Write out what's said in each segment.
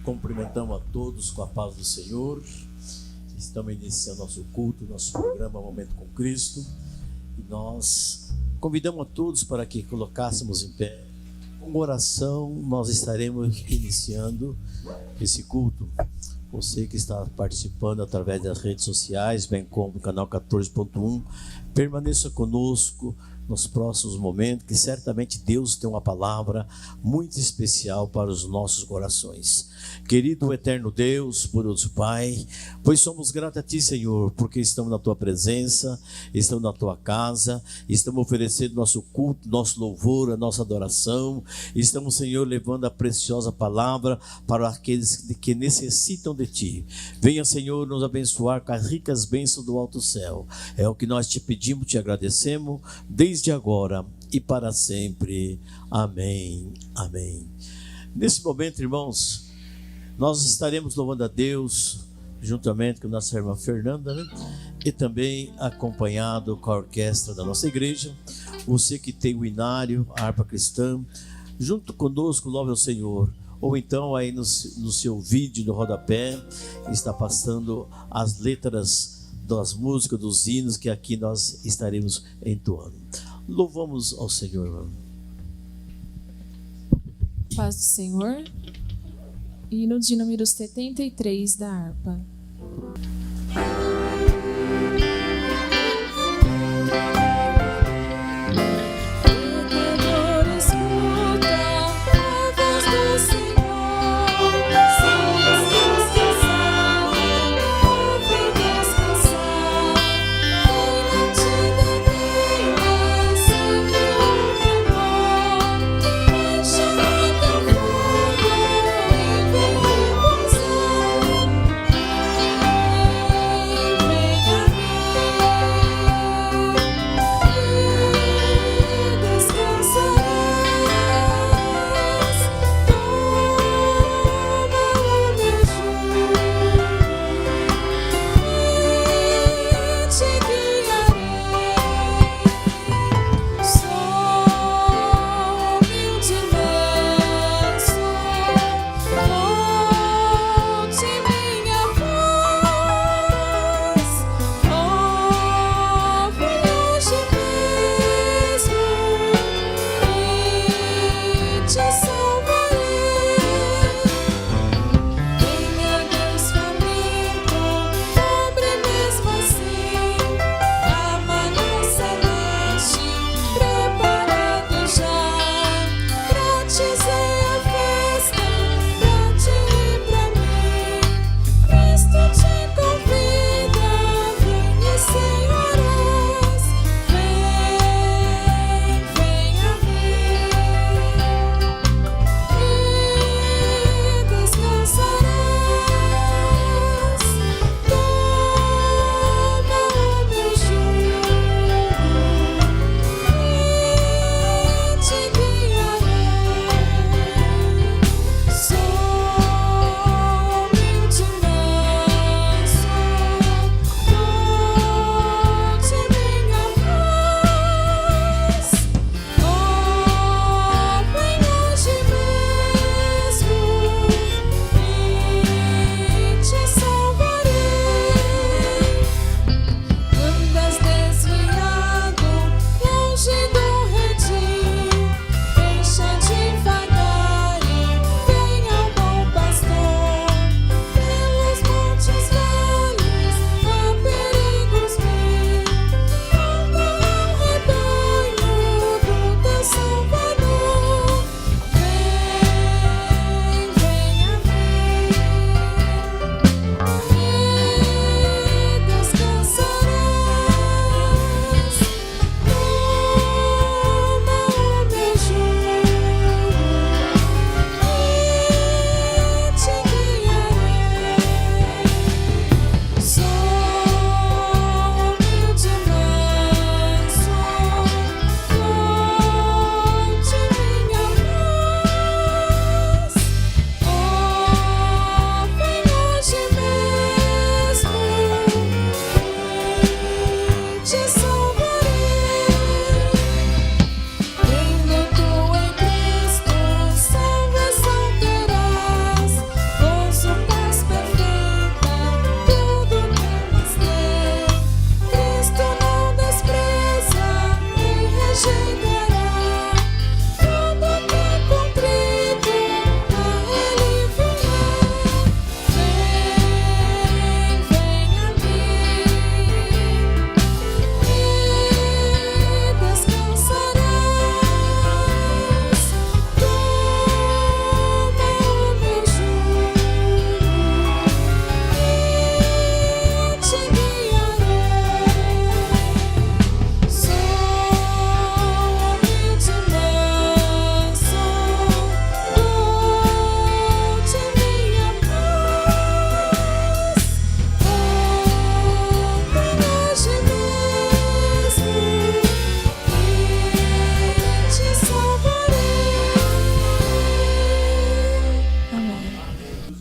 Cumprimentamos a todos com a paz do Senhor. Estamos iniciando nosso culto, nosso programa Momento com Cristo. E nós convidamos a todos para que colocássemos em pé. Com oração, nós estaremos iniciando esse culto. Você que está participando através das redes sociais, bem como do canal 14.1, permaneça conosco nos próximos momentos, que certamente Deus tem uma palavra muito especial para os nossos corações. Querido eterno Deus, poderoso Pai, pois somos gratos a Ti, Senhor, porque estamos na Tua presença, estamos na Tua casa, estamos oferecendo nosso culto, nosso louvor, a nossa adoração, estamos, Senhor, levando a preciosa palavra para aqueles que necessitam de Ti. Venha, Senhor, nos abençoar com as ricas bênçãos do alto céu. É o que nós te pedimos, te agradecemos, desde agora e para sempre. Amém, amém. Nesse momento, irmãos, nós estaremos louvando a Deus juntamente com nossa irmã Fernanda, né? E também acompanhado com a orquestra da nossa igreja. Você que tem o inário, a harpa cristã, junto conosco, louve ao Senhor. Ou então aí no seu vídeo do rodapé está passando as letras das músicas, dos hinos que aqui nós estaremos entoando. Louvamos ao Senhor, irmão. Paz do Senhor. Hino de número 73 da harpa.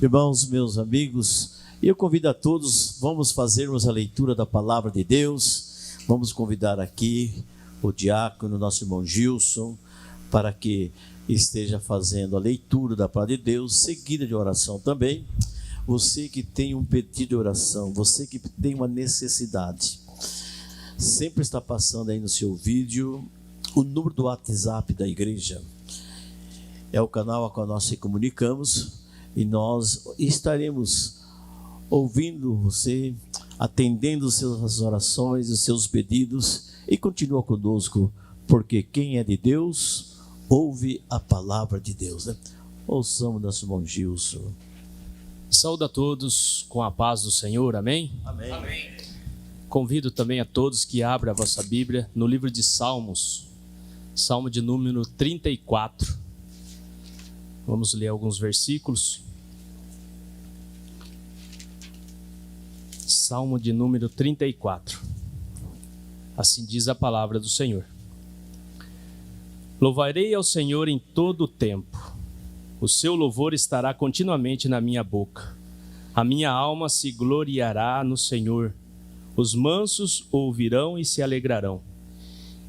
Irmãos, meus amigos, eu convido a todos, vamos fazermos a leitura da palavra de Deus. Vamos convidar aqui o diácono, nosso irmão Gilson, para que esteja fazendo a leitura da palavra de Deus, seguida de oração também. Você que tem um pedido de oração, você que tem uma necessidade, sempre está passando aí no seu vídeo o número do WhatsApp da igreja. É o canal a qual nós se comunicamos e nós estaremos ouvindo você, atendendo as suas orações, os seus pedidos, e continua conosco, porque quem é de Deus ouve a palavra de Deus, né? Ouçamos nosso irmão Gilson. Saúde a todos com a paz do Senhor, amém? Amém. Amém. Convido também a todos que abram a vossa Bíblia no livro de Salmos, Salmo de número 34. Vamos ler alguns versículos. Salmo de número 34. Assim diz a palavra do Senhor. Louvarei ao Senhor em todo o tempo. O seu louvor estará continuamente na minha boca. A minha alma se gloriará no Senhor. Os mansos ouvirão e se alegrarão.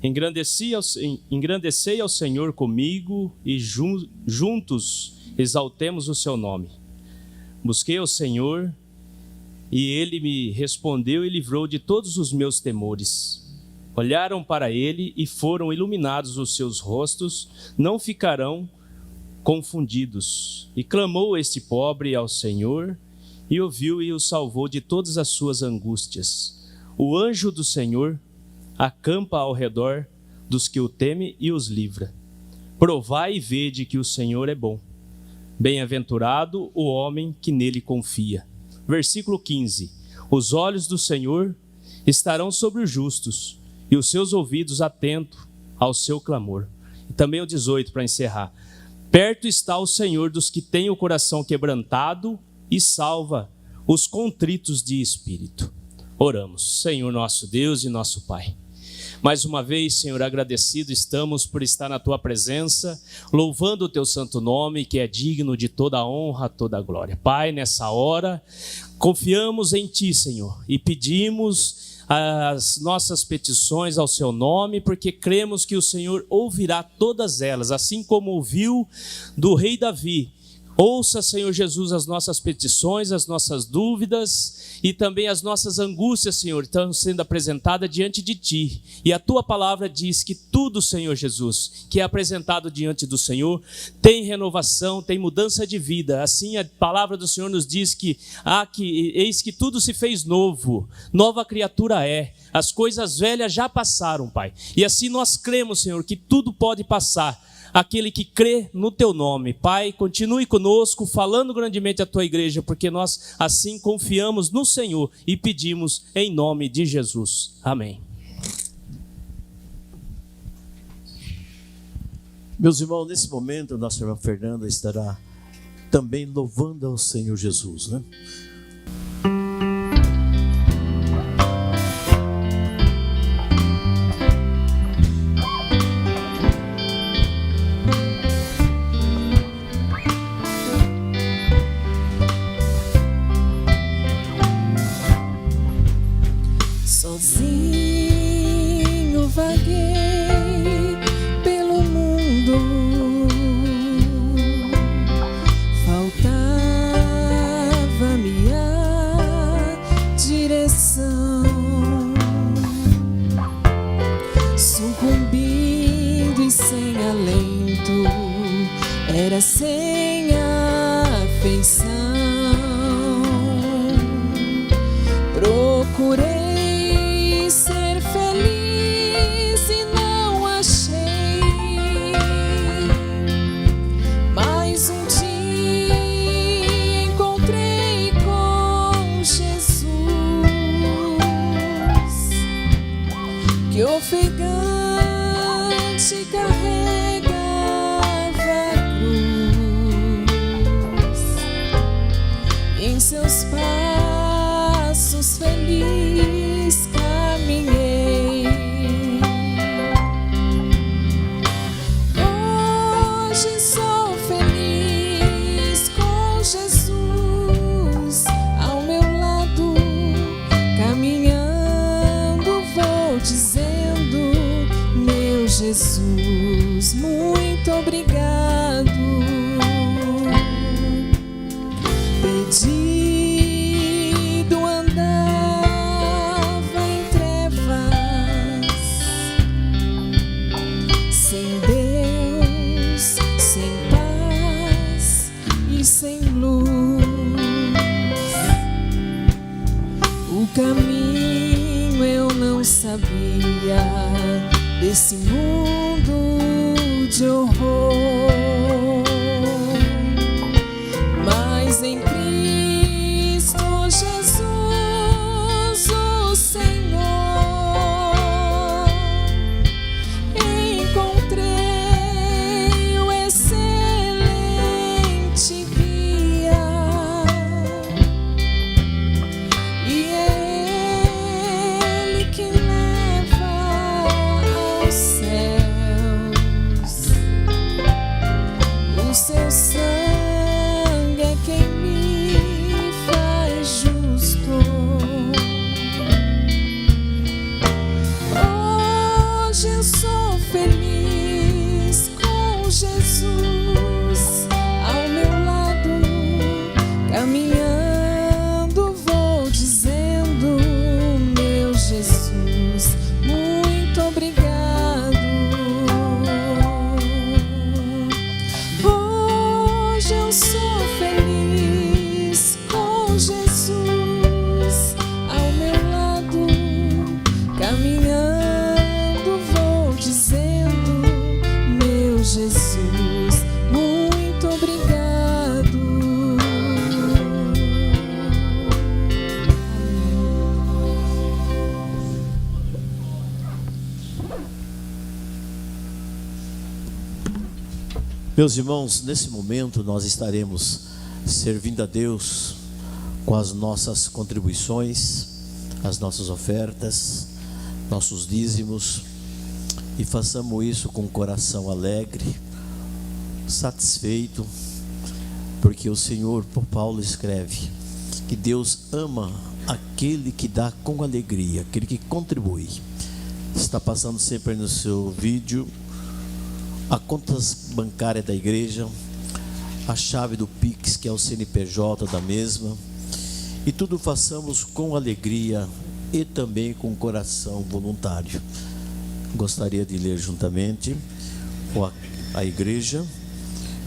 Engrandecei ao Senhor comigo e juntos exaltemos o seu nome. Busquei ao Senhor e ele me respondeu e livrou de todos os meus temores. Olharam para ele e foram iluminados os seus rostos, não ficarão confundidos. E clamou este pobre ao Senhor, e ouviu e o salvou de todas as suas angústias. O anjo do Senhor acampa ao redor dos que o temem e os livra. Provai e vede que o Senhor é bom. Bem-aventurado o homem que nele confia. Versículo 15. Os olhos do Senhor estarão sobre os justos, e os seus ouvidos atentos ao seu clamor. E também o 18 para encerrar. Perto está o Senhor dos que têm o coração quebrantado e salva os contritos de espírito. Oramos. Senhor nosso Deus e nosso Pai. Mais uma vez, Senhor, agradecido estamos por estar na Tua presença, louvando o Teu santo nome, que é digno de toda a honra, toda a glória. Pai, nessa hora, confiamos em Ti, Senhor, e pedimos as nossas petições ao Seu nome, porque cremos que o Senhor ouvirá todas elas, assim como ouviu do rei Davi. Ouça, Senhor Jesus, as nossas petições, as nossas dúvidas e também as nossas angústias, Senhor, estão sendo apresentadas diante de Ti. E a Tua palavra diz que tudo, Senhor Jesus, que é apresentado diante do Senhor, tem renovação, tem mudança de vida. Assim a palavra do Senhor nos diz que eis que tudo se fez novo, nova criatura é. As coisas velhas já passaram, Pai. E assim nós cremos, Senhor, que tudo pode passar. Aquele que crê no Teu nome. Pai, continue conosco, falando grandemente à Tua igreja, porque nós assim confiamos no Senhor e pedimos em nome de Jesus. Amém. Meus irmãos, nesse momento, nossa irmã Fernanda estará também louvando ao Senhor Jesus, né? Sozinho vaguei pelo mundo, faltava-me a direção, sucumbindo e sem alento, era sem afeição, procurei ser feliz e não achei, mas um dia encontrei com Jesus, que ofegante carregava a cruz, sem luz. O caminho eu não sabia desse mundo de horror, mas em Cristo Jesus, o Senhor, encontrei o excelente guia, e é Ele que leva aos céus. O seu sangue é quem me faz justo. Hoje eu sou feliz com Jesus ao meu lado, caminhando vou dizendo: meu Jesus, muito obrigado. Hoje eu sou feliz com Jesus ao meu lado, caminhando vou dizendo: meu Jesus, muito obrigado. Meus irmãos, nesse momento nós estaremos servindo a Deus com as nossas contribuições, as nossas ofertas, nossos dízimos, e façamos isso com o coração alegre, satisfeito, porque o Senhor, por Paulo, escreve que Deus ama aquele que dá com alegria, aquele que contribui. Está passando sempre no seu vídeo a conta bancária da igreja, a chave do Pix, que é o CNPJ da mesma, e tudo façamos com alegria e também com coração voluntário. Gostaria de ler juntamente com a igreja,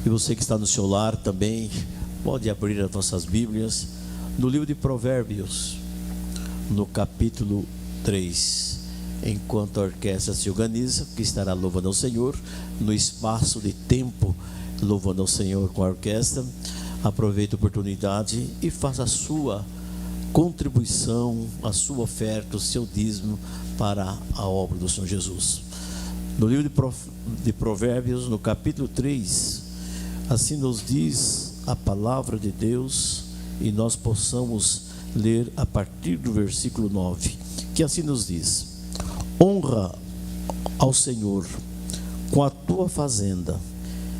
e você que está no seu lar também pode abrir as vossas Bíblias no livro de Provérbios, no capítulo 3. Enquanto a orquestra se organiza, que estará louvando ao Senhor no espaço de tempo, louvando ao Senhor com a orquestra, aproveite a oportunidade e faça a sua contribuição, a sua oferta, o seu dízimo para a obra do Senhor Jesus. No livro de Provérbios, no capítulo 3, assim nos diz a palavra de Deus, e nós possamos ler a partir do versículo 9, que assim nos diz: honra ao Senhor com a tua fazenda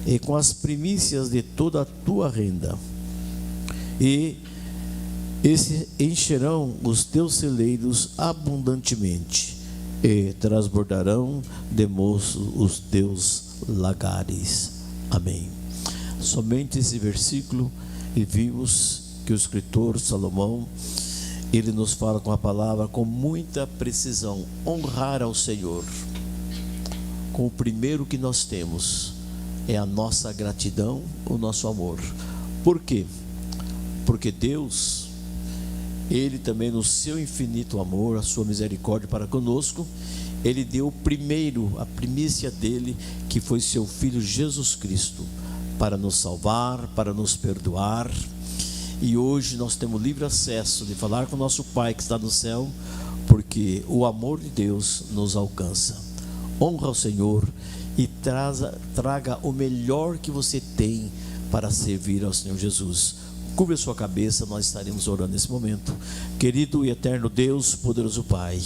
e com as primícias de toda a tua renda, e encherão os teus celeiros abundantemente, e transbordarão de moço os teus lagares. Amém. Somente esse versículo, e vimos que o escritor Salomão, ele nos fala com a palavra com muita precisão: honrar ao Senhor com o primeiro que nós temos é a nossa gratidão, o nosso amor. Por quê? Porque Deus, Ele também, no seu infinito amor, a sua misericórdia para conosco, Ele deu o primeiro, a primícia dele, que foi seu Filho Jesus Cristo, para nos salvar, para nos perdoar. E hoje nós temos livre acesso de falar com o nosso Pai que está no céu, porque o amor de Deus nos alcança. Honra ao Senhor e traga o melhor que você tem para servir ao Senhor Jesus. Curva a sua cabeça, nós estaremos orando nesse momento. Querido e eterno Deus, poderoso Pai,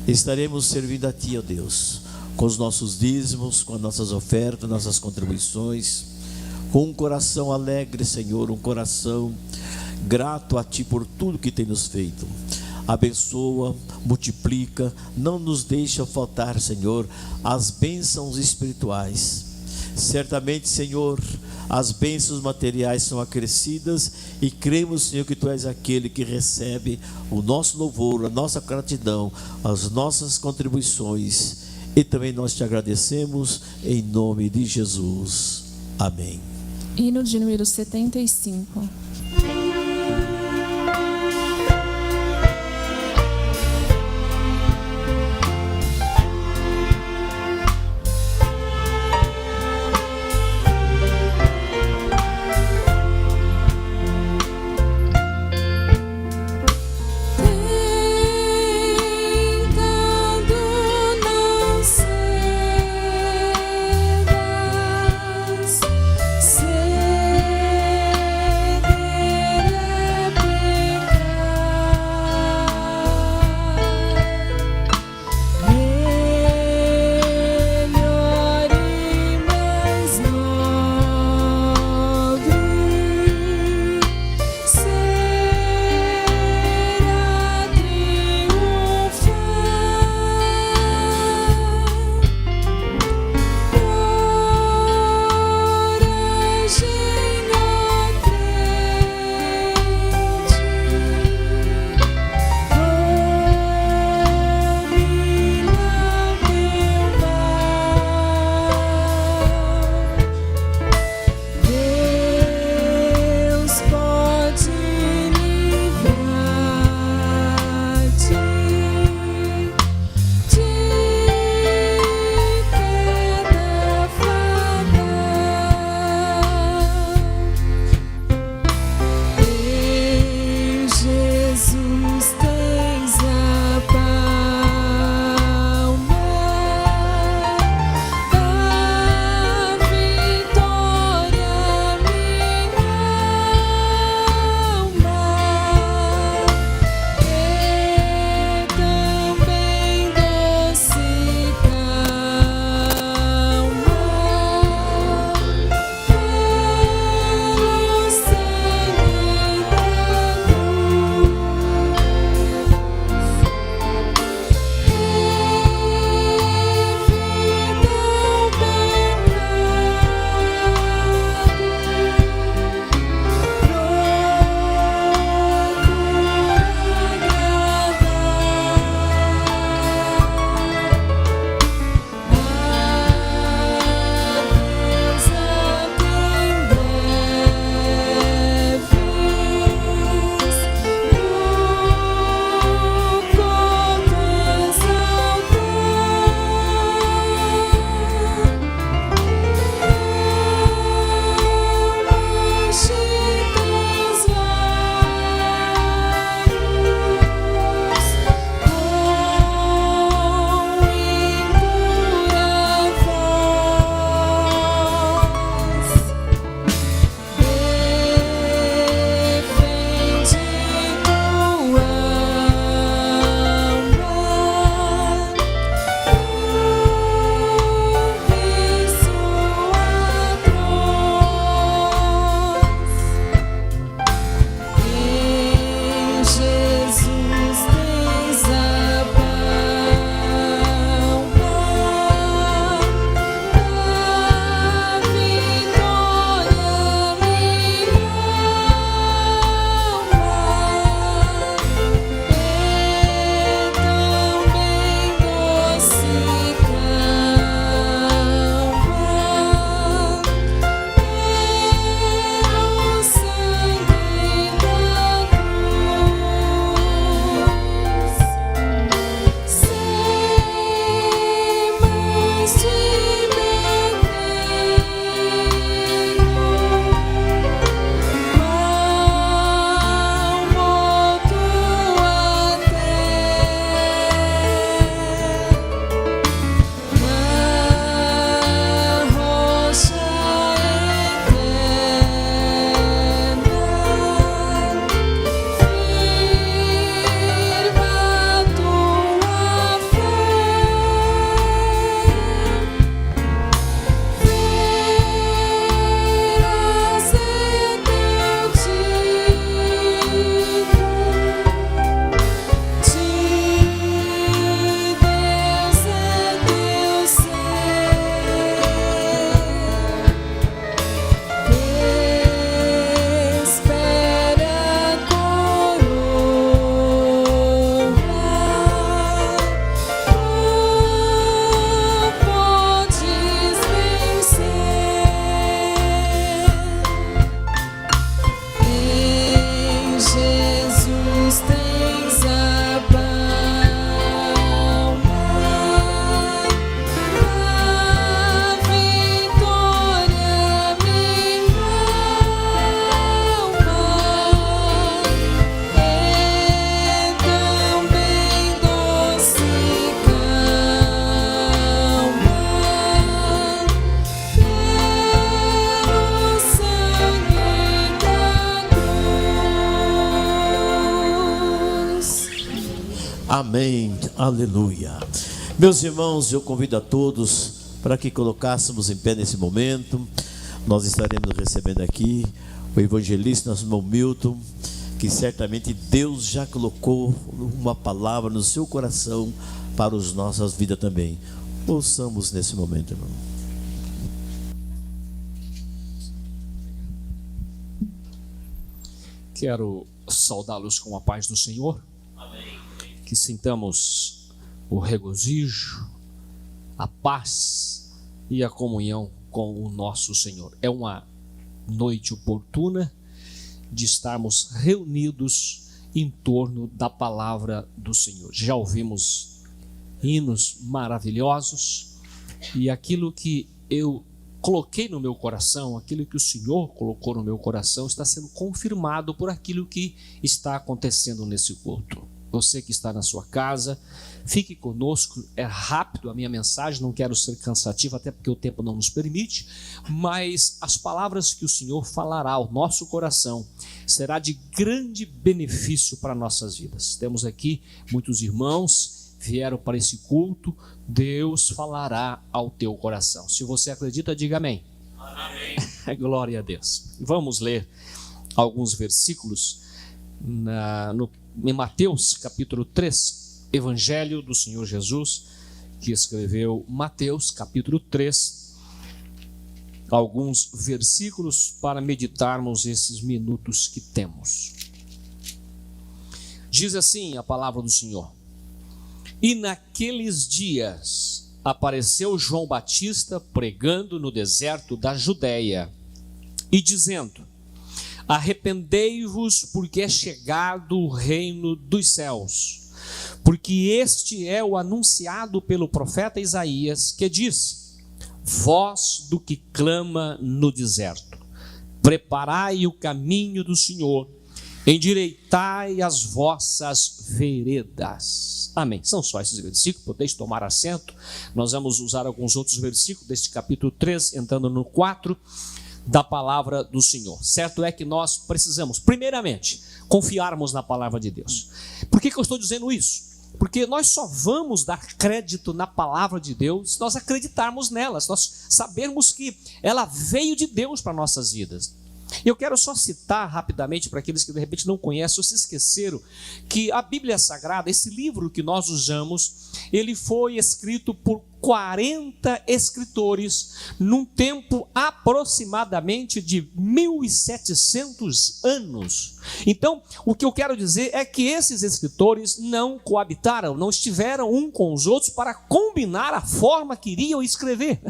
estaremos servindo a Ti, ó Deus, com os nossos dízimos, com as nossas ofertas, nossas contribuições, com um coração alegre, Senhor, um coração grato a Ti por tudo que tem nos feito. Abençoa, multiplica, não nos deixa faltar, Senhor, as bênçãos espirituais. Certamente, Senhor, as bênçãos materiais são acrescidas, e cremos, Senhor, que Tu és aquele que recebe o nosso louvor, a nossa gratidão, as nossas contribuições, e também nós Te agradecemos em nome de Jesus. Amém. Hino de número 75. Ceder Amém. Aleluia. Meus irmãos, eu convido a todos para que colocássemos em pé nesse momento. Nós estaremos recebendo aqui o evangelista, nosso irmão Milton, que certamente Deus já colocou uma palavra no seu coração para as nossas vidas também. Ouçamos nesse momento, irmão. Quero saudá-los com a paz do Senhor. Amém. Que sintamos o regozijo, a paz e a comunhão com o nosso Senhor. É uma noite oportuna de estarmos reunidos em torno da palavra do Senhor. Já ouvimos hinos maravilhosos e aquilo que eu coloquei no meu coração, aquilo que o Senhor colocou no meu coração está sendo confirmado por aquilo que está acontecendo nesse culto. Você que está na sua casa, fique conosco, é rápido a minha mensagem, não quero ser cansativo, até porque o tempo não nos permite, mas as palavras que o Senhor falará ao nosso coração será de grande benefício para nossas vidas. Temos aqui muitos irmãos, vieram para esse culto, Deus falará ao teu coração. Se você acredita, diga amém. Amém. Glória a Deus. Vamos ler alguns versículos em Mateus capítulo 3, Evangelho do Senhor Jesus, que escreveu Mateus capítulo 3, alguns versículos para meditarmos esses minutos que temos. Diz assim a palavra do Senhor: e naqueles dias apareceu João Batista pregando no deserto da Judeia e dizendo: arrependei-vos, porque é chegado o reino dos céus, porque este é o anunciado pelo profeta Isaías, que disse: voz do que clama no deserto, preparai o caminho do Senhor, endireitai as vossas veredas. Amém. São só esses versículos, podeis tomar assento. Nós vamos usar alguns outros versículos deste capítulo 3, entrando no 4, da palavra do Senhor. Certo é que nós precisamos, primeiramente, confiarmos na palavra de Deus. Por que eu estou dizendo isso? Porque nós só vamos dar crédito na palavra de Deus se nós acreditarmos nela, se nós sabermos que ela veio de Deus para nossas vidas. Eu quero só citar rapidamente para aqueles que de repente não conhecem ou se esqueceram que a Bíblia Sagrada, esse livro que nós usamos, ele foi escrito por 40 escritores num tempo aproximadamente de 1700 anos. Então, o que eu quero dizer é que esses escritores não coabitaram, não estiveram um com os outros para combinar a forma que iriam escrever.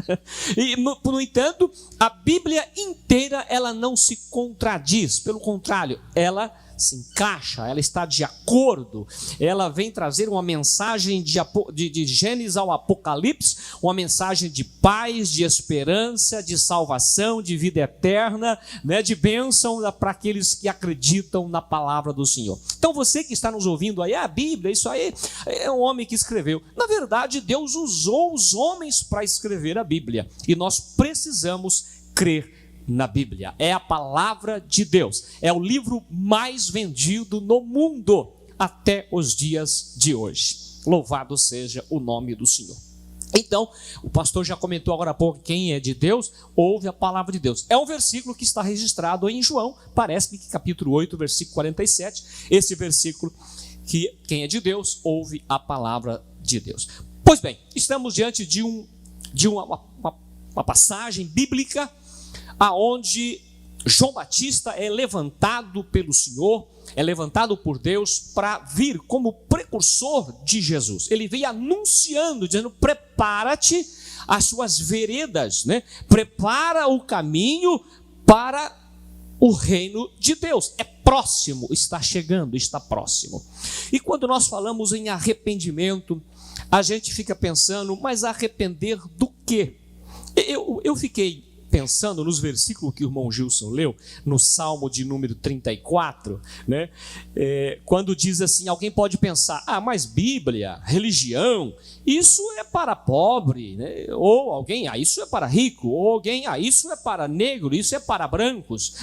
E, no entanto, a Bíblia inteira ela não se contradiz, pelo contrário, ela se encaixa, ela está de acordo, ela vem trazer uma mensagem de Gênesis ao Apocalipse, uma mensagem de paz, de esperança, de salvação, de vida eterna, né, de bênção para aqueles que acreditam na palavra do Senhor. Então você que está nos ouvindo aí, a Bíblia, isso aí é um homem que escreveu. Na verdade, Deus usou os homens para escrever a Bíblia e nós precisamos crer na Bíblia. É a palavra de Deus, é o livro mais vendido no mundo até os dias de hoje. Louvado seja o nome do Senhor. Então, o pastor já comentou agora há pouco, quem é de Deus, ouve a palavra de Deus. É um versículo que está registrado em João, parece-me que capítulo 8, versículo 47, esse versículo que quem é de Deus, ouve a palavra de Deus. Pois bem, estamos diante de uma passagem bíblica aonde João Batista é levantado pelo Senhor, é levantado por Deus para vir como precursor de Jesus. Ele veio anunciando, dizendo: prepara-te as suas veredas, né? Prepara o caminho para o reino de Deus. É próximo, está chegando, está próximo. E quando nós falamos em arrependimento, a gente fica pensando, mas arrepender do quê? Eu fiquei pensando nos versículos que o irmão Gilson leu, no Salmo de número 34, né? Quando diz assim, alguém pode pensar, mas Bíblia, religião, isso é para pobre, né? Ou alguém, isso é para rico, ou alguém, isso é para negro, isso é para brancos.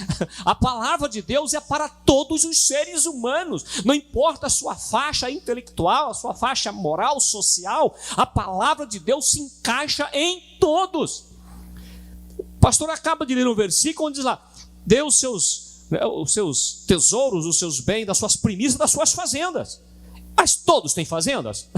A palavra de Deus é para todos os seres humanos, não importa a sua faixa intelectual, a sua faixa moral, social, a palavra de Deus se encaixa em todos. O pastor acaba de ler um versículo onde diz lá, dê os seus tesouros, os seus bens, das suas primícias, das suas fazendas. Mas todos têm fazendas.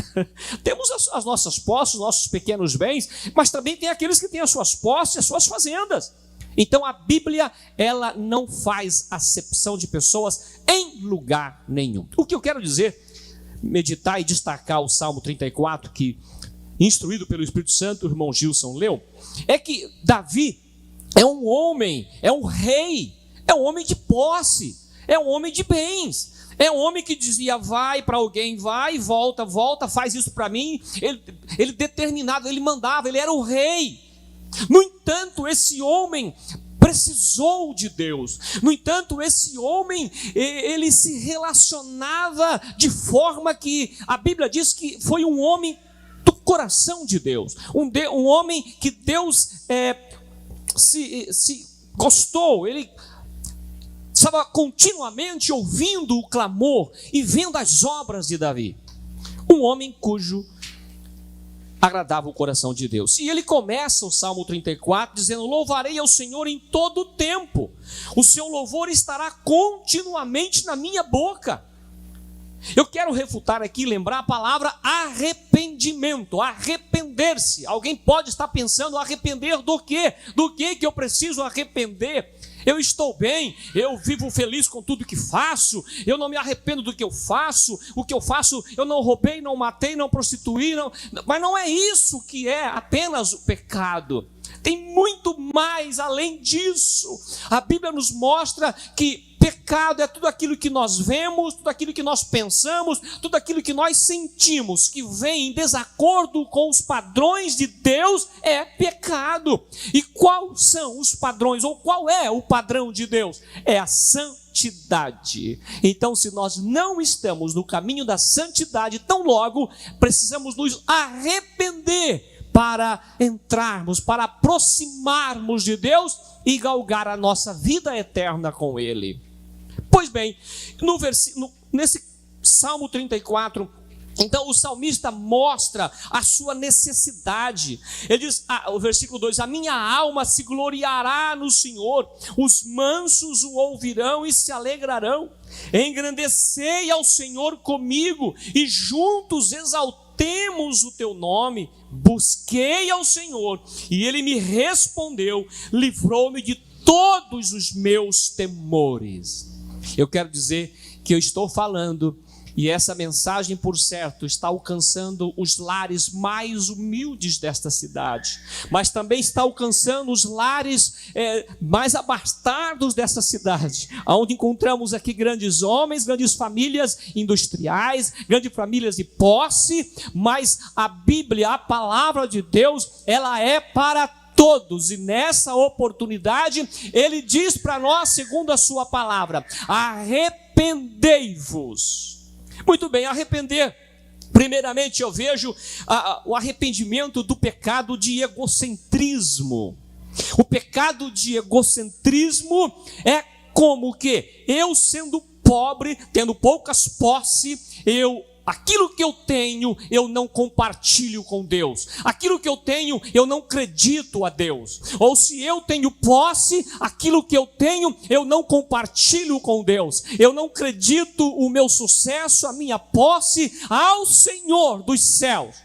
Temos as nossas posses, os nossos pequenos bens, mas também tem aqueles que têm as suas posses, as suas fazendas. Então a Bíblia, ela não faz acepção de pessoas em lugar nenhum. O que eu quero dizer, meditar e destacar o Salmo 34, que instruído pelo Espírito Santo, o irmão Gilson leu, é que Davi é um homem, é um rei, é um homem de posse, é um homem de bens, é um homem que dizia vai para alguém, vai, volta, faz isso para mim. Ele determinado, ele mandava, ele era o rei. No entanto, esse homem precisou de Deus. No entanto, esse homem, ele se relacionava de forma que a Bíblia diz que foi um homem do coração de Deus, um homem que Deus se gostou. Ele estava continuamente ouvindo o clamor e vendo as obras de Davi, um homem cujo agradava o coração de Deus. E ele começa o Salmo 34 dizendo, louvarei ao Senhor em todo o tempo, o seu louvor estará continuamente na minha boca. Eu quero refutar aqui, lembrar a palavra arrependimento, arrepender-se. Alguém pode estar pensando, arrepender do quê? Do que eu preciso arrepender? Eu estou bem, eu vivo feliz com tudo que faço, eu não me arrependo do que eu faço, o que eu faço, eu não roubei, não matei, não prostituí, mas não é isso que é apenas o pecado. Tem muito mais além disso. A Bíblia nos mostra que pecado é tudo aquilo que nós vemos, tudo aquilo que nós pensamos, tudo aquilo que nós sentimos, que vem em desacordo com os padrões de Deus, é pecado. E quais são os padrões, ou qual é o padrão de Deus? É a santidade. Então, se nós não estamos no caminho da santidade, tão logo precisamos nos arrepender para entrarmos, para aproximarmos de Deus e galgar a nossa vida eterna com Ele. Pois bem, nesse Salmo 34, então o salmista mostra a sua necessidade. Ele diz, o versículo 2, a minha alma se gloriará no Senhor, os mansos o ouvirão e se alegrarão. Engrandecei ao Senhor comigo e juntos exaltemos o teu nome. Busquei ao Senhor e Ele me respondeu, livrou-me de todos os meus temores. Eu quero dizer que eu estou falando, e essa mensagem, por certo, está alcançando os lares mais humildes desta cidade, mas também está alcançando os lares mais abastados dessa cidade, onde encontramos aqui grandes homens, grandes famílias industriais, grandes famílias de posse, mas a Bíblia, a palavra de Deus, ela é para todos, e nessa oportunidade ele diz para nós, segundo a sua palavra, arrependei-vos. Muito bem, arrepender, primeiramente eu vejo o arrependimento do pecado de egocentrismo. O pecado de egocentrismo é como que eu, sendo pobre, tendo poucas posses, aquilo que eu tenho, eu não compartilho com Deus. Aquilo que eu tenho, eu não acredito a Deus. Ou se eu tenho posse, aquilo que eu tenho, eu não compartilho com Deus. Eu não acredito o meu sucesso, a minha posse ao Senhor dos céus.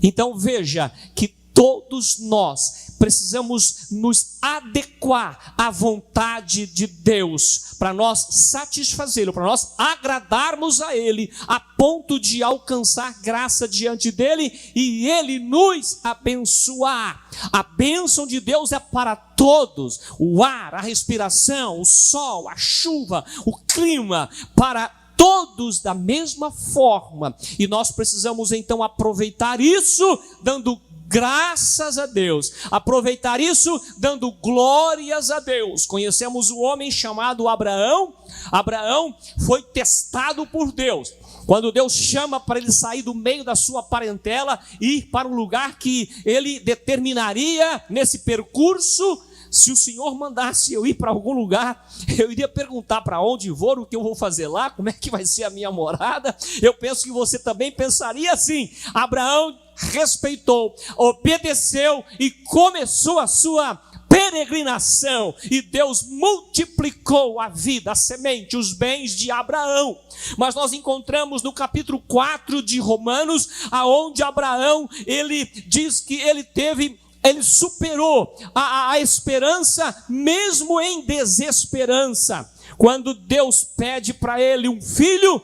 Então veja que todos nós precisamos nos adequar à vontade de Deus, para nós satisfazê-lo, para nós agradarmos a Ele, a ponto de alcançar graça diante dEle e Ele nos abençoar. A bênção de Deus é para todos, o ar, a respiração, o sol, a chuva, o clima, para todos da mesma forma, e nós precisamos então aproveitar isso, dando graças a Deus, aproveitar isso dando glórias a Deus. Conhecemos um homem chamado Abraão. Abraão foi testado por Deus. Quando Deus chama para ele sair do meio da sua parentela e ir para um lugar que ele determinaria nesse percurso, se o Senhor mandasse eu ir para algum lugar, eu iria perguntar para onde vou, o que eu vou fazer lá, como é que vai ser a minha morada. Eu penso que você também pensaria assim. Abraão respeitou, obedeceu e começou a sua peregrinação, e Deus multiplicou a vida, a semente, os bens de Abraão. Mas nós encontramos no capítulo 4 de Romanos, aonde Abraão, ele diz que ele superou a esperança mesmo em desesperança. Quando Deus pede para ele um filho,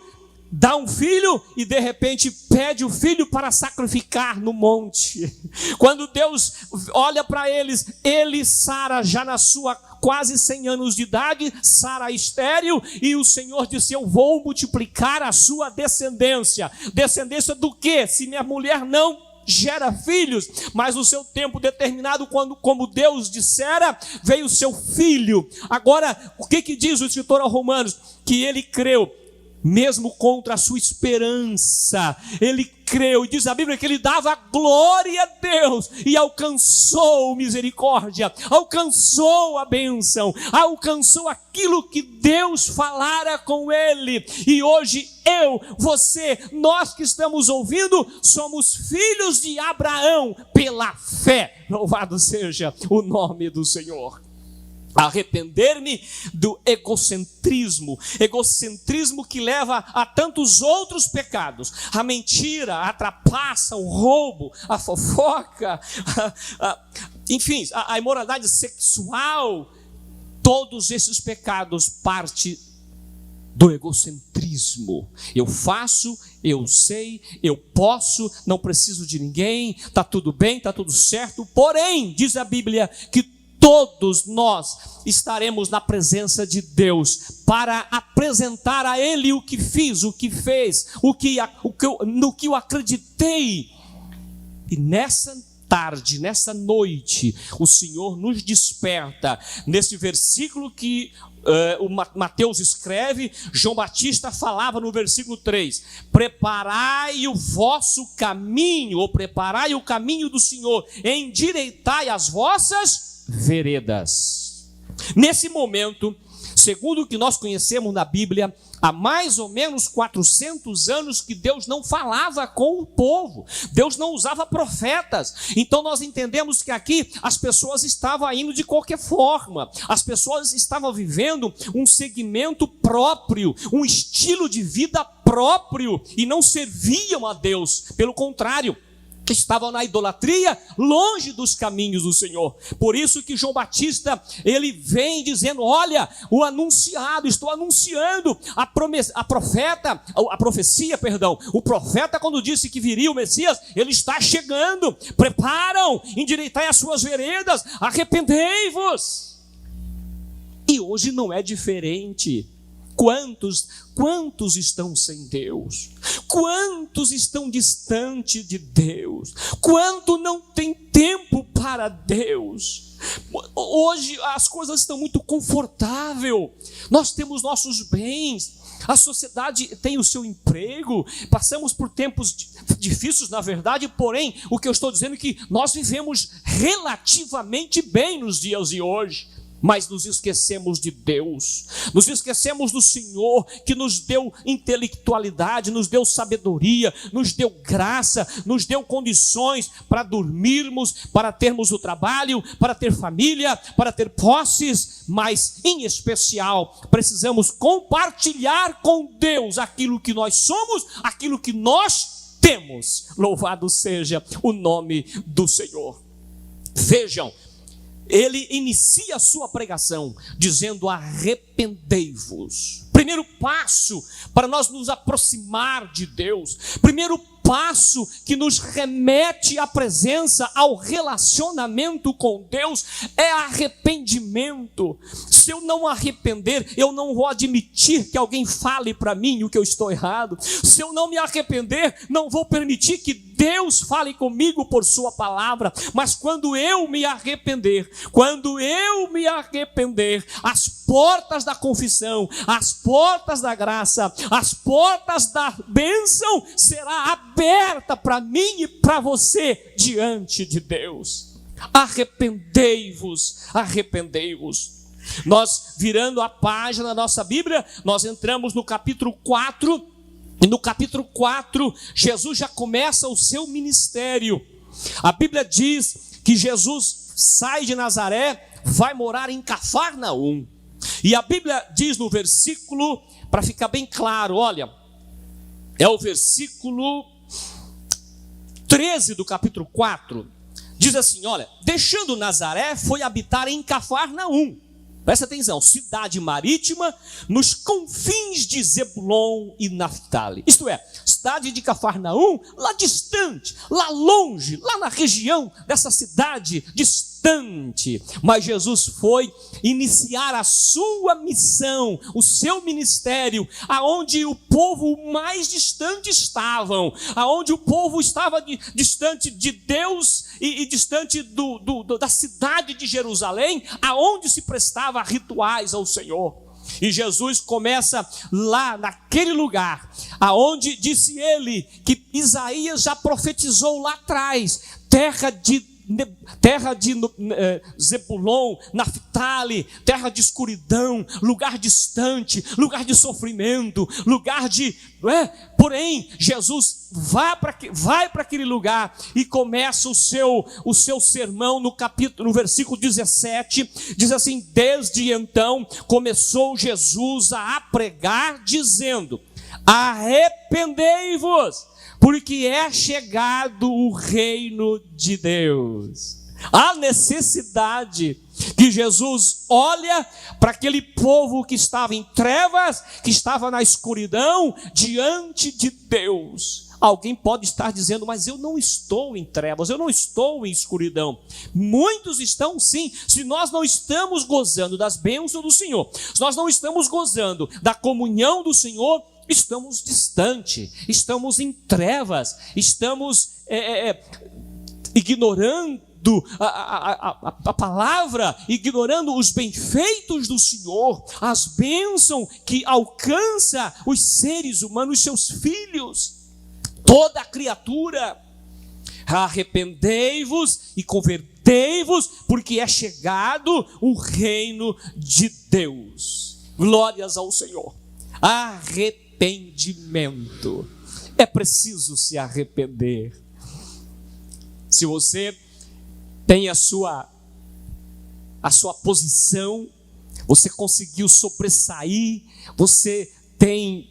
dá um filho e de repente pede o filho para sacrificar no monte. Quando Deus olha para eles, ele, Sara, já na sua quase 100 anos de idade, Sara estéril, e o Senhor disse: eu vou multiplicar a sua descendência. Descendência do quê? Se minha mulher não gera filhos, mas no seu tempo determinado, quando, como Deus dissera, veio o seu filho. Agora, o que diz o escritor aos Romanos? Que ele creu, mesmo contra a sua esperança, ele creu, e diz a Bíblia que ele dava glória a Deus, e alcançou misericórdia, alcançou a bênção, alcançou aquilo que Deus falara com ele. E hoje eu, você, nós que estamos ouvindo, somos filhos de Abraão pela fé. Louvado seja o nome do Senhor. Arrepender-me do egocentrismo que leva a tantos outros pecados: a mentira, a trapaça, o roubo, a fofoca, enfim, a imoralidade sexual. Todos esses pecados partem do egocentrismo. Eu faço, eu sei, eu posso, não preciso de ninguém, está tudo bem, está tudo certo. Porém, diz a Bíblia que todos nós estaremos na presença de Deus para apresentar a Ele o que fiz, o que fez, no que eu acreditei. E nessa tarde, nessa noite, o Senhor nos desperta. Nesse versículo que o Mateus escreve, João Batista falava no versículo 3: preparai o vosso caminho, ou preparai o caminho do Senhor, endireitai as vossas veredas. Nesse momento, segundo o que nós conhecemos na Bíblia, há mais ou menos 400 anos que Deus não falava com o povo, Deus não usava profetas. Então nós entendemos que aqui as pessoas estavam indo de qualquer forma, as pessoas estavam vivendo um segmento próprio, um estilo de vida próprio, e não serviam a Deus, pelo contrário, estavam na idolatria, longe dos caminhos do Senhor. Por isso que João Batista, ele vem dizendo: olha, o anunciado, estou anunciando a profecia, o profeta, quando disse que viria o Messias, ele está chegando. Preparam, endireitai as suas veredas, arrependei-vos. E hoje não é diferente. Quantos estão sem Deus? Quantos estão distante de Deus? Quanto não tem tempo para Deus? Hoje as coisas estão muito confortáveis. Nós temos nossos bens, a sociedade tem o seu emprego, passamos por tempos difíceis, na verdade, porém, o que eu estou dizendo é que nós vivemos relativamente bem nos dias de hoje. Mas nos esquecemos de Deus, nos esquecemos do Senhor, que nos deu intelectualidade, nos deu sabedoria, nos deu graça, nos deu condições para dormirmos, para termos o trabalho, para ter família, para ter posses. Mas em especial precisamos compartilhar com Deus aquilo que nós somos, aquilo que nós temos. Louvado seja o nome do Senhor. Vejam, ele inicia a sua pregação dizendo: arrependei-vos. Primeiro passo para nós nos aproximar de Deus, primeiro passo que nos remete à presença, ao relacionamento com Deus, é arrependimento. Se eu não arrepender, eu não vou admitir que alguém fale para mim o que eu estou errado. Se eu não me arrepender, não vou permitir que Deus fale comigo por sua palavra. Mas quando eu me arrepender, as portas da confissão, as portas da graça, as portas da bênção será aberta para mim e para você diante de Deus. Arrependei-vos. Nós, virando a página da nossa Bíblia, nós entramos no capítulo 4, e no capítulo 4, Jesus já começa o seu ministério. A Bíblia diz que Jesus sai de Nazaré, vai morar em Cafarnaum. E a Bíblia diz no versículo, para ficar bem claro, olha, é o versículo 13 do capítulo 4, diz assim, olha, deixando Nazaré, foi habitar em Cafarnaum. Presta atenção, cidade marítima nos confins de Zebulon e Naftali. Isto é, cidade de Cafarnaum, lá distante, lá longe, lá na região dessa cidade distante. Mas Jesus foi iniciar a sua missão, o seu ministério, aonde o povo mais distante estavam, aonde o povo estava distante de Deus e distante da cidade de Jerusalém, aonde se prestava rituais ao Senhor. E Jesus começa lá naquele lugar, aonde disse ele que Isaías já profetizou lá atrás, terra de Zebulon, Naftali, terra de escuridão, lugar distante, lugar de sofrimento, lugar de... Porém, Jesus vai para aquele lugar e começa o seu sermão no versículo 17, diz assim, desde então começou Jesus a pregar, dizendo, arrependei-vos, porque é chegado o reino de Deus. Há necessidade que Jesus olha para aquele povo que estava em trevas, que estava na escuridão, diante de Deus. Alguém pode estar dizendo, mas eu não estou em trevas, eu não estou em escuridão. Muitos estão sim. Se nós não estamos gozando das bênçãos do Senhor, se nós não estamos gozando da comunhão do Senhor, estamos distante, estamos em trevas, estamos ignorando a palavra, ignorando os benfeitos do Senhor, as bênçãos que alcança os seres humanos, seus filhos, toda a criatura. Arrependei-vos e convertei-vos, porque é chegado o reino de Deus. Glórias ao Senhor. Arrependimento. É preciso se arrepender. Se você tem a sua posição, você conseguiu sobressair, você tem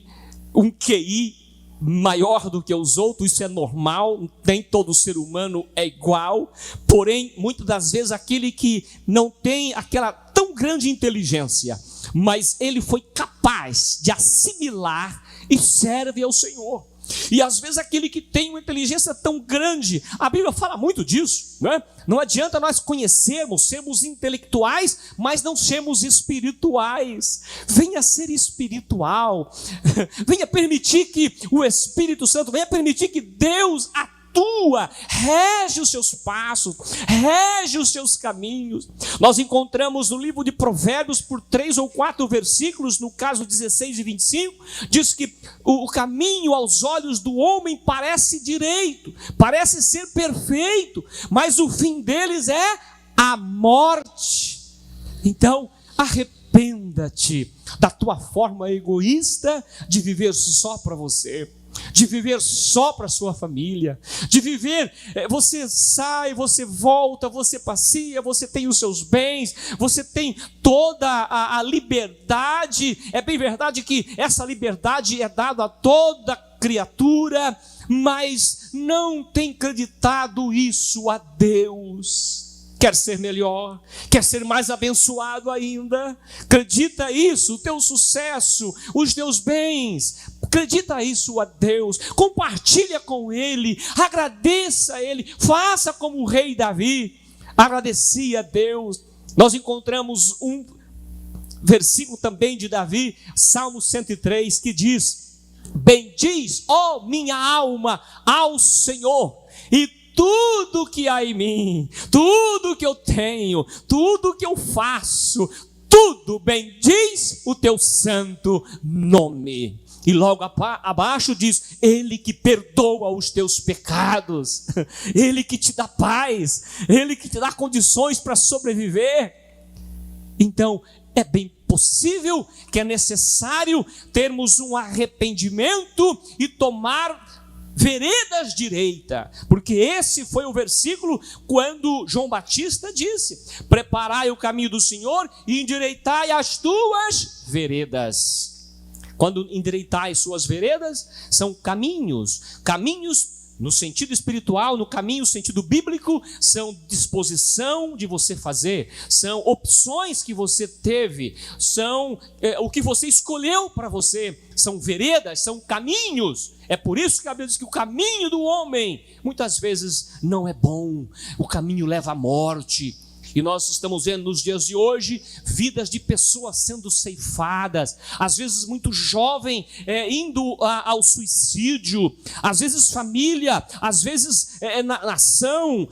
um QI maior do que os outros, isso é normal, nem todo ser humano é igual, porém, muitas das vezes aquele que não tem aquela tão grande inteligência, mas ele foi capaz de assimilar e serve ao Senhor. E às vezes aquele que tem uma inteligência tão grande, a Bíblia fala muito disso, né? Não adianta nós conhecermos, sermos intelectuais, mas não sermos espirituais. Venha ser espiritual, venha permitir que o Espírito Santo, venha permitir que Deus atua, rege os seus passos, rege os seus caminhos. Nós encontramos no livro de Provérbios, por 3 ou 4 versículos, no caso 16 e 25, diz que o caminho aos olhos do homem parece direito, parece ser perfeito, mas o fim deles é a morte. Então, arrependa-te da tua forma egoísta de viver só para você, de viver só para a sua família, de viver, você sai, você volta, você passeia, você tem os seus bens, você tem toda a liberdade. É bem verdade que essa liberdade é dada a toda criatura, mas não tem acreditado isso a Deus. Quer ser melhor, quer ser mais abençoado ainda, acredita isso, o teu sucesso, os teus bens, acredita isso a Deus, compartilha com Ele, agradeça a Ele, faça como o rei Davi, agradecia a Deus. Nós encontramos versículo também de Davi, Salmo 103, que diz: bendiz, ó minha alma, ao Senhor, e tudo que há em mim, tudo que eu tenho, tudo que eu faço, tudo bendiz o teu santo nome. E logo abaixo diz: ele que perdoa os teus pecados, ele que te dá paz, ele que te dá condições para sobreviver. Então, é bem possível que é necessário termos um arrependimento e tomar veredas direita, porque esse foi o versículo quando João Batista disse: preparai o caminho do Senhor e endireitai as tuas veredas. Quando endireitai suas veredas, são caminhos no sentido espiritual, no caminho, no sentido bíblico, são disposição de você fazer, são opções que você teve, são o que você escolheu para você, são veredas, são caminhos. É por isso que a Bíblia diz que o caminho do homem muitas vezes não é bom, o caminho leva à morte. E nós estamos vendo nos dias de hoje vidas de pessoas sendo ceifadas, às vezes muito jovem, indo ao suicídio, às vezes família, às vezes nação,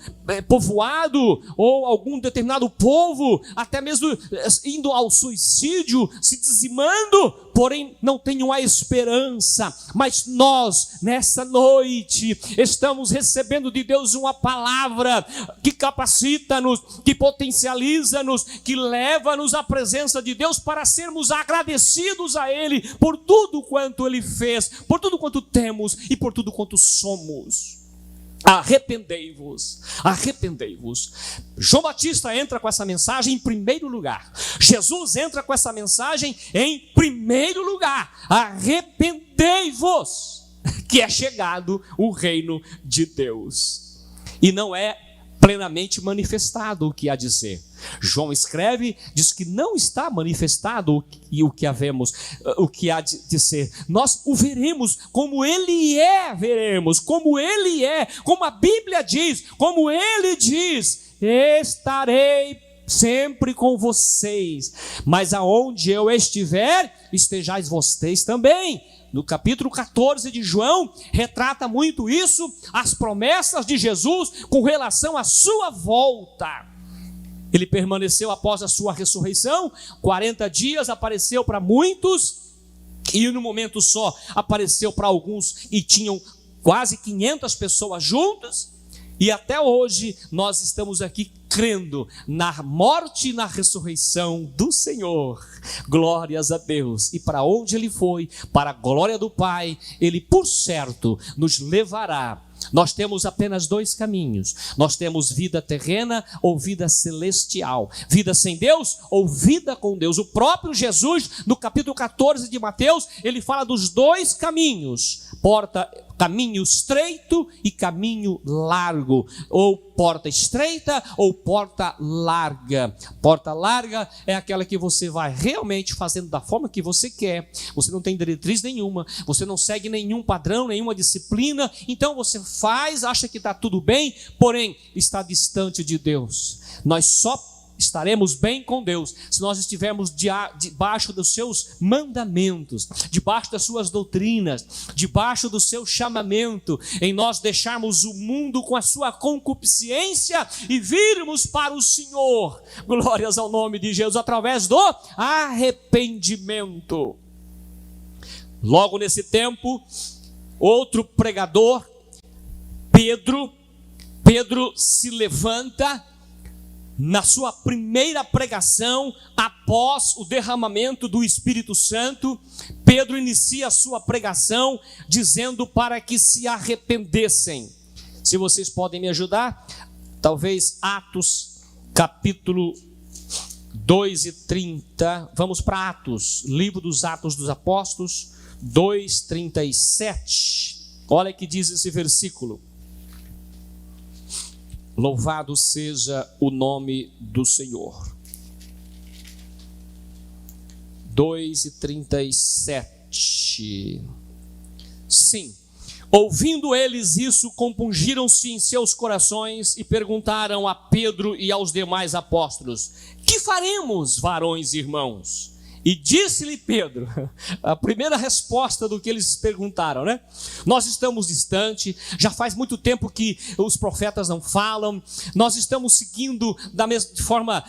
povoado ou algum determinado povo, até mesmo indo ao suicídio, se dizimando, porém não tenham a esperança. Mas nós, nessa noite, estamos recebendo de Deus uma palavra que capacita-nos, que potencializa-nos, que leva-nos à presença de Deus para sermos agradecidos a Ele por tudo quanto Ele fez, por tudo quanto temos e por tudo quanto somos. Arrependei-vos, arrependei-vos. João Batista entra com essa mensagem em primeiro lugar. Jesus entra com essa mensagem em primeiro lugar. Arrependei-vos, que é chegado o reino de Deus. E não é plenamente manifestado o que há de ser. João escreve, diz que não está manifestado o que há de ser. Nós o veremos como ele é, veremos como ele é, como a Bíblia diz, como ele diz: estarei sempre com vocês, mas aonde eu estiver, estejais vocês também. No capítulo 14 de João, retrata muito isso, as promessas de Jesus com relação à sua volta. Ele permaneceu após a sua ressurreição, 40 dias, apareceu para muitos, e no momento só apareceu para alguns, e tinham quase 500 pessoas juntas, e até hoje nós estamos aqui crendo na morte e na ressurreição do Senhor. Glórias a Deus. E para onde Ele foi, para a glória do Pai, Ele por certo nos levará. Nós temos apenas dois caminhos. Nós temos vida terrena ou vida celestial. Vida sem Deus ou vida com Deus. O próprio Jesus, no capítulo 14 de Mateus, ele fala dos dois caminhos. Caminho estreito e caminho largo. Ou porta estreita ou porta larga. Porta larga é aquela que você vai realmente fazendo da forma que você quer. Você não tem diretriz nenhuma. Você não segue nenhum padrão, nenhuma disciplina. Então você faz, acha que está tudo bem, porém está distante de Deus. Nós só estaremos bem com Deus se nós estivermos debaixo dos seus mandamentos, debaixo das suas doutrinas, debaixo do seu chamamento, em nós deixarmos o mundo com a sua concupiscência e virmos para o Senhor. Glórias ao nome de Jesus, através do arrependimento. Logo nesse tempo, outro pregador, Pedro se levanta na sua primeira pregação após o derramamento do Espírito Santo. Pedro inicia a sua pregação dizendo para que se arrependessem. Se vocês podem me ajudar, talvez Atos capítulo 2:30, vamos para Atos, livro dos Atos dos Apóstolos, 2:37. Olha que diz esse versículo. Louvado seja o nome do Senhor. 2:37. Sim, Ouvindo eles isso, compungiram-se em seus corações e perguntaram a Pedro e aos demais apóstolos: que faremos, varões e irmãos? E disse-lhe Pedro, a primeira resposta do que eles perguntaram, né? Nós estamos distante, já faz muito tempo que os profetas não falam, nós estamos seguindo de forma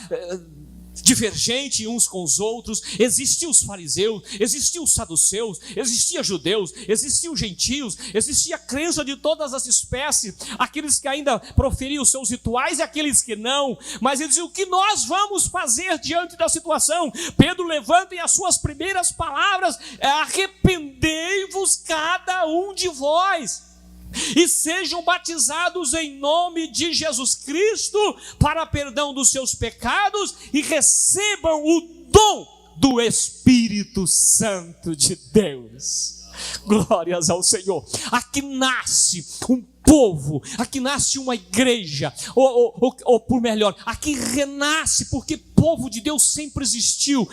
divergente uns com os outros. Existiam os fariseus, existiam os saduceus, existiam judeus, existiam gentios, existia a crença de todas as espécies, aqueles que ainda proferiam os seus rituais e aqueles que não. Mas eles diziam: o que nós vamos fazer diante da situação? Pedro levanta e as suas primeiras palavras é: arrependei-vos cada um de vós e sejam batizados em nome de Jesus Cristo para perdão dos seus pecados e recebam o dom do Espírito Santo de Deus. Glórias ao Senhor. Aqui nasce um povo, aqui nasce uma igreja, ou por melhor, aqui renasce, porque povo de Deus sempre existiu.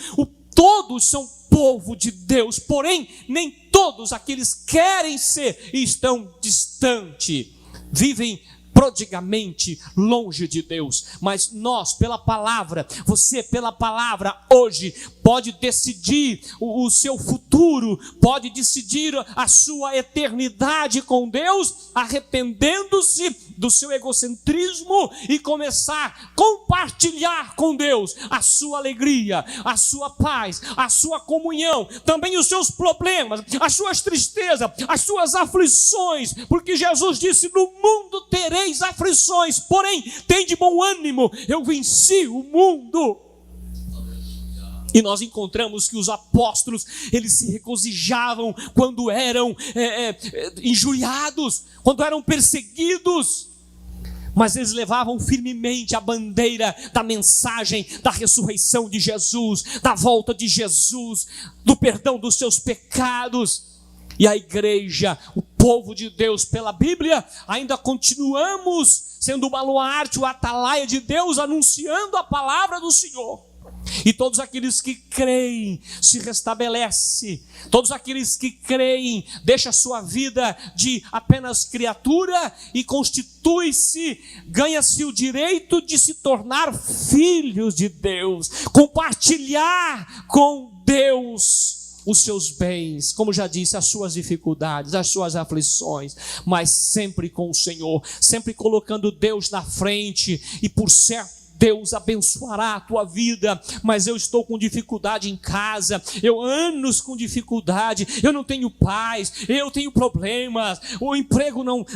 Todos são povo de Deus, porém nem todos aqueles querem ser e estão distantes, vivem prodigamente longe de Deus. Mas nós, pela palavra, você pela palavra hoje pode decidir o seu futuro, pode decidir a sua eternidade com Deus, arrependendo-se do seu egocentrismo e começar a compartilhar com Deus a sua alegria, a sua paz, a sua comunhão, também os seus problemas, as suas tristezas, as suas aflições, porque Jesus disse: no mundo tereis aflições, porém tem de bom ânimo, eu venci o mundo. E nós encontramos que os apóstolos, eles se regozijavam quando eram injuriados, quando eram perseguidos, mas eles levavam firmemente a bandeira da mensagem da ressurreição de Jesus, da volta de Jesus, do perdão dos seus pecados. E a igreja, o povo de Deus, pela Bíblia, ainda continuamos sendo o baluarte, o atalaia de Deus, anunciando a palavra do Senhor. E todos aqueles que creem se restabelece, todos aqueles que creem deixam a sua vida de apenas criatura e constitui-se, ganha-se o direito de se tornar filhos de Deus, compartilhar com Deus os seus bens, como já disse, as suas dificuldades, as suas aflições, mas sempre com o Senhor, sempre colocando Deus na frente. E por certo, Deus abençoará a tua vida. Mas eu estou com dificuldade em casa, eu anos com dificuldade, eu não tenho paz, eu tenho problemas, o emprego não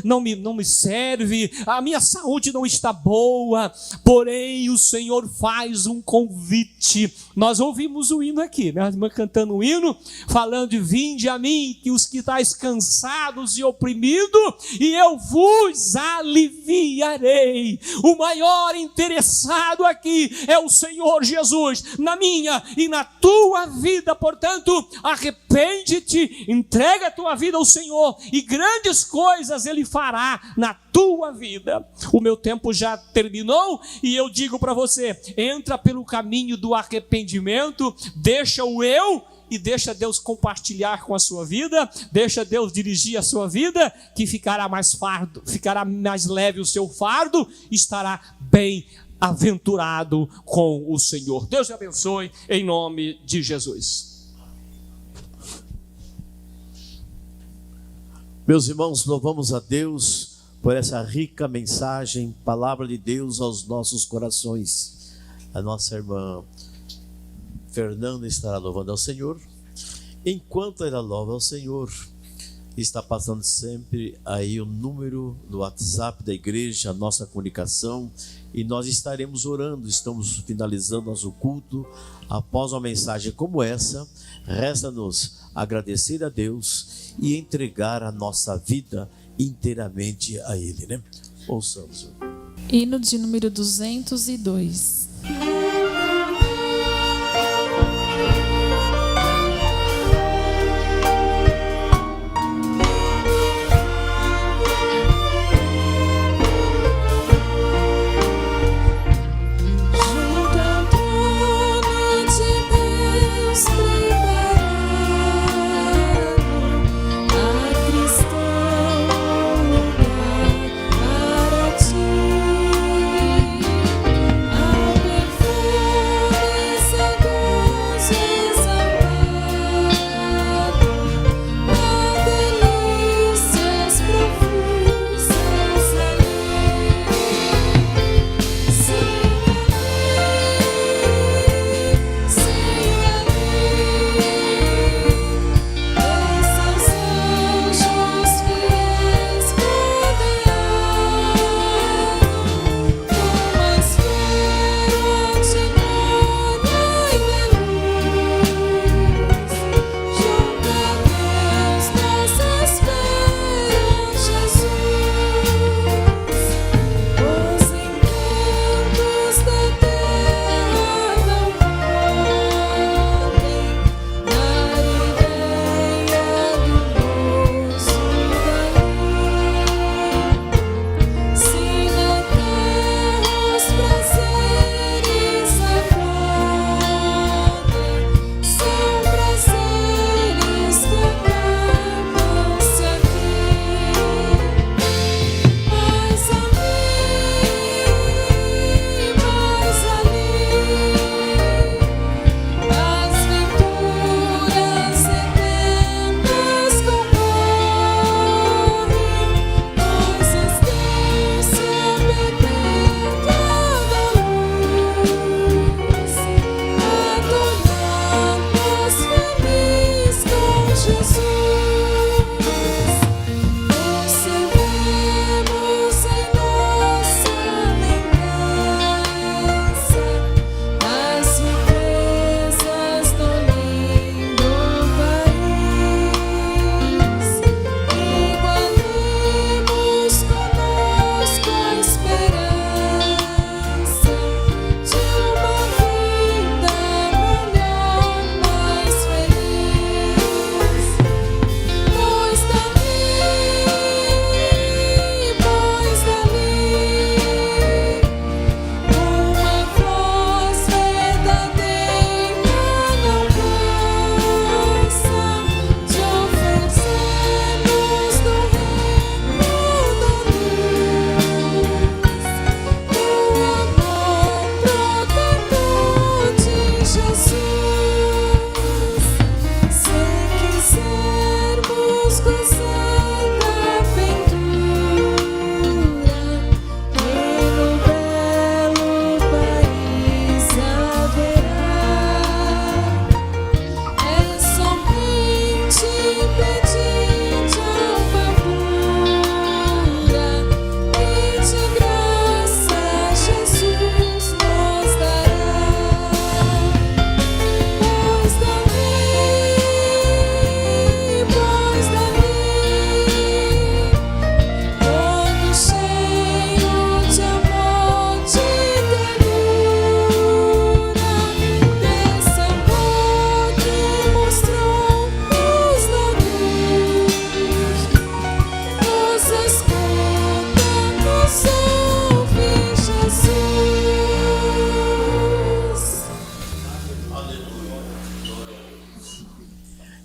me serve, a minha saúde não está boa. Porém o Senhor faz um convite. Nós ouvimos o hino aqui, né? A irmã cantando o hino, falando de: vinde a mim, que os que estáis cansados e oprimidos, e eu vos aliviarei. O maior interessado aqui é o Senhor Jesus, na minha e na tua vida. Portanto, arrepende-te, entrega a tua vida ao Senhor, e grandes coisas Ele fará na tua vida. O meu tempo já terminou, e eu digo para você: entra pelo caminho do arrependimento, deixa o eu e deixa Deus compartilhar com a sua vida, deixa Deus dirigir a sua vida, que ficará mais leve o seu fardo, estará bem aventurado com o Senhor. Deus te abençoe em nome de Jesus. Meus irmãos, louvamos a Deus por essa rica mensagem, palavra de Deus aos nossos corações. A nossa irmã Fernanda estará louvando ao Senhor. Enquanto ela louva ao Senhor, está passando sempre aí o número do WhatsApp da igreja, a nossa comunicação, e nós estaremos orando. Estamos finalizando nosso culto. Após uma mensagem como essa, resta-nos agradecer a Deus e entregar a nossa vida inteiramente a Ele, né? Ouçamos. Hino de número 202. Cristão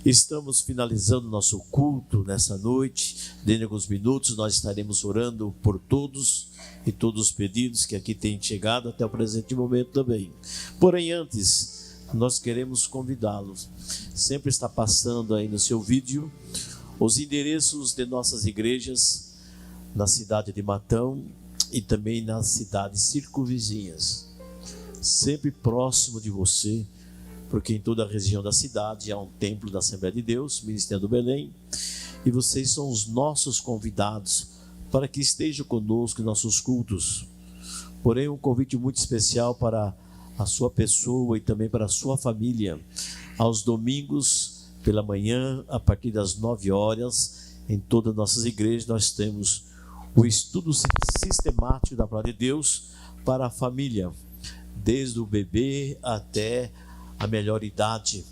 Estamos finalizando nosso culto nessa noite. Dentro de alguns minutos nós estaremos orando por todos e todos os pedidos que aqui têm chegado até o presente momento também. Porém, antes, nós queremos convidá-los. Sempre está passando aí no seu vídeo os endereços de nossas igrejas na cidade de Matão e também nas cidades circunvizinhas. Sempre próximo de você, porque em toda a região da cidade há um templo da Assembleia de Deus, Ministério do Belém, e vocês são os nossos convidados para que estejam conosco em nossos cultos. Porém, um convite muito especial para a sua pessoa e também para a sua família. Aos domingos, pela manhã, a partir das 9 horas, em todas as nossas igrejas, nós temos o estudo sistemático da Palavra de Deus para a família, desde o bebê até a melhor idade.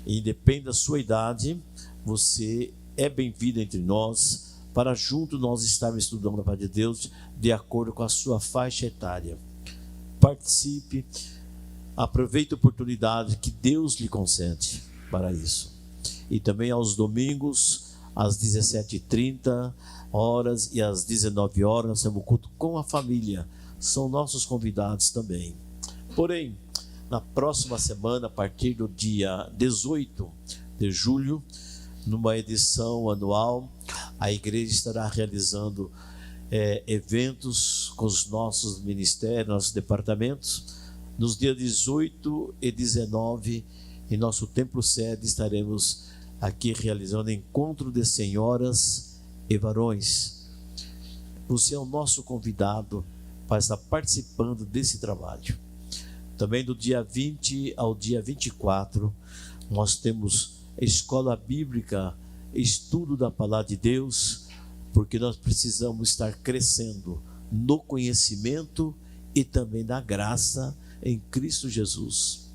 E independente da sua idade, você é bem-vindo entre nós, para junto nós estarmos estudando a Palavra de Deus de acordo com a sua faixa etária. Participe, aproveite a oportunidade que Deus lhe concede para isso. E também aos domingos, às 17h30 e às 19 horas, nós temos culto com a família. São nossos convidados também. Porém, na próxima semana, a partir do dia 18 de julho, numa edição anual, a igreja estará realizando eventos com os nossos ministérios, nossos departamentos. Nos dias 18 e 19, em nosso templo sede, estaremos aqui realizando encontro de senhoras e varões. Você é o nosso convidado para estar participando desse trabalho. Também do dia 20 ao dia 24, nós temos escola bíblica, estudo da palavra de Deus, porque nós precisamos estar crescendo no conhecimento e também na graça em Cristo Jesus.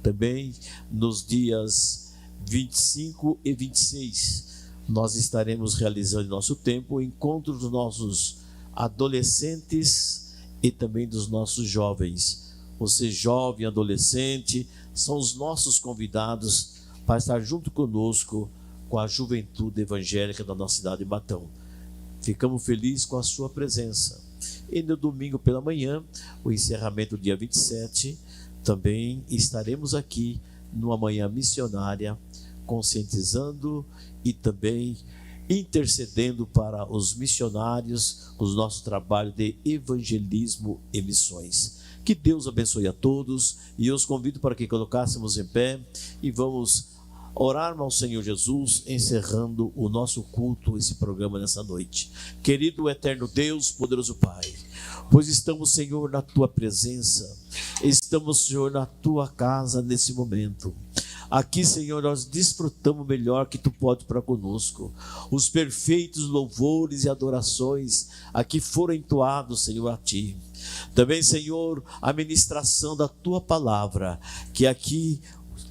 Também nos dias 25 e 26, nós estaremos realizando em nosso tempo o encontro dos nossos adolescentes e também dos nossos jovens. Você jovem, adolescente, são os nossos convidados para estar junto conosco com a juventude evangélica da nossa cidade de Matão. Ficamos felizes com a sua presença. E no domingo pela manhã, o encerramento do dia 27, também estaremos aqui numa manhã missionária, conscientizando e também intercedendo para os missionários, os nossos trabalhos de evangelismo e missões. Que Deus abençoe a todos, e eu os convido para que colocássemos em pé e vamos orar ao Senhor Jesus, encerrando o nosso culto, esse programa nessa noite. Querido eterno Deus, poderoso Pai, pois estamos, Senhor, na Tua presença, estamos, Senhor, na Tua casa nesse momento. Aqui, Senhor, nós desfrutamos o melhor que Tu podes para conosco. Os perfeitos louvores e adorações aqui foram entoados, Senhor, a Ti. Também, Senhor, a ministração da Tua palavra, que aqui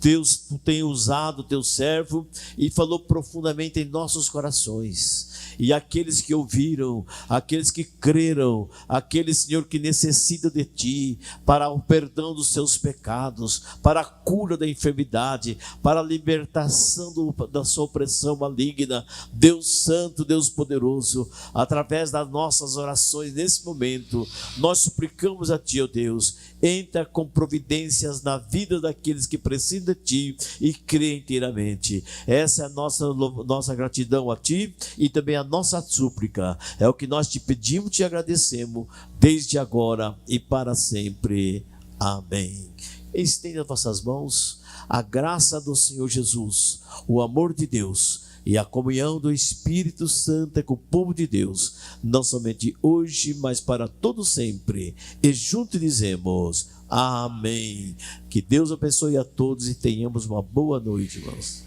Deus, Tu tem usado Teu servo e falou profundamente em nossos corações. E aqueles que ouviram, aqueles que creram, aqueles, Senhor, que necessitam de Ti para o perdão dos seus pecados, para a cura da enfermidade, para a libertação da sua opressão maligna. Deus Santo, Deus Poderoso, através das nossas orações nesse momento, nós suplicamos a Ti, ó Deus, entra com providências na vida daqueles que precisam de Ti e creem inteiramente. Essa é a nossa gratidão a Ti e também a nossa súplica. É o que nós Te pedimos e Te agradecemos desde agora e para sempre. Amém. Estenda as vossas mãos. A graça do Senhor Jesus, o amor de Deus e a comunhão do Espírito Santo com o povo de Deus, não somente hoje, mas para todo sempre. E juntos dizemos amém. Que Deus abençoe a todos e tenhamos uma boa noite, irmãos.